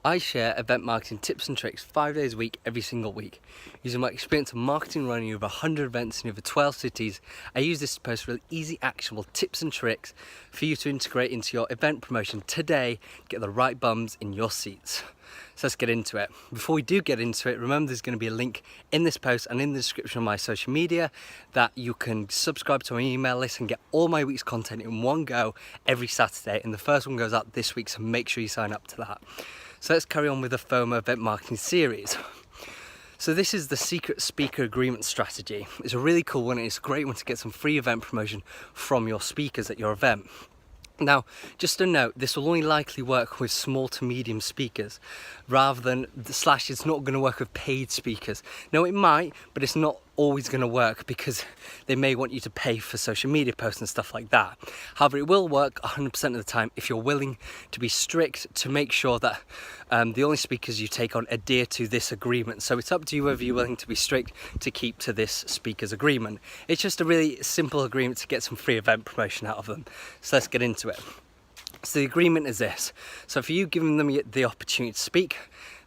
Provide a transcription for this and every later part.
I share event marketing tips and tricks 5 days a week, every single week. Using my experience of marketing running over 100 events in over 12 cities, I use this to post really easy, actionable tips and tricks for you to integrate into your event promotion today, get the right bums in your seats. So let's get into it. Before we do get into it, remember there's going to be a link in this post and in the description of my social media that you can subscribe to my email list and get all my week's content in one go every Saturday. And the first one goes out this week, so make sure you sign up to that. So let's carry on with the FOMO event marketing series. So this is the secret speaker agreement strategy. It's a really cool one and it's a great one to get some free event promotion from your speakers at your event. Now, just a note, this will only likely work with small to medium speakers rather than it's not going to work with paid speakers. No, it might, but it's not always going to work because they may want you to pay for social media posts and stuff like that. However, it will work 100% of the time if you're willing to be strict to make sure that the only speakers you take on adhere to this agreement. So it's up to you whether you're willing to be strict to keep to this speaker's agreement. It's just a really simple agreement to get some free event promotion out of them. So let's get into it. So the agreement is this. So for you giving them the opportunity to speak,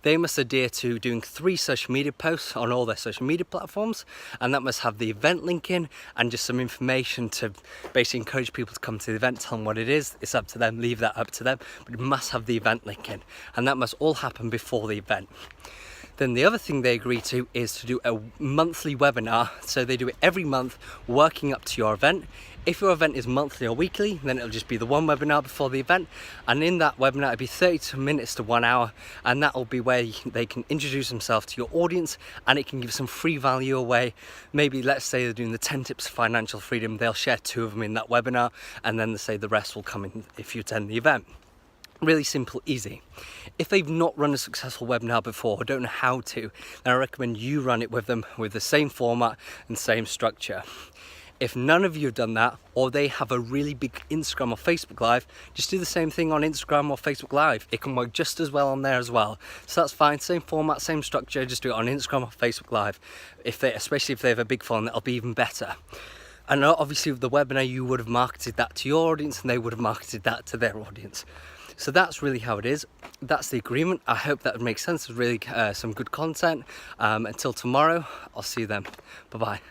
they must adhere to doing 3 social media posts on all their social media platforms, and that must have the event link in and just some information to basically encourage people to come to the event, tell them what it is. It's up to them, leave that up to them, but it must have the event link in, and that must all happen before the event. Then the other thing they agree to is to do a monthly webinar. So they do it every month working up to your event. If your event is monthly or weekly, then it'll just be the one webinar before the event. And in that webinar, it'll be 30 minutes to 1 hour. And that will be where they can introduce themselves to your audience and it can give some free value away. Maybe let's say they're doing the 10 tips of financial freedom. They'll share 2 of them in that webinar. And then they say the rest will come in if you attend the event. Really simple, easy. If they've not run a successful webinar before or don't know how to, then I recommend you run it with them with the same format and same structure. If none of you have done that, or they have a really big Instagram or Facebook Live, just do the same thing on Instagram or Facebook Live. It can work just as well on there as well. So that's fine, same format, same structure, just do it on Instagram or Facebook Live. Especially if they have a big following, that'll be even better. And obviously with the webinar, you would have marketed that to your audience and they would have marketed that to their audience. So that's really how it is. That's the agreement. I hope that makes sense. It's really some good content. Until tomorrow, I'll see you then. Bye-bye.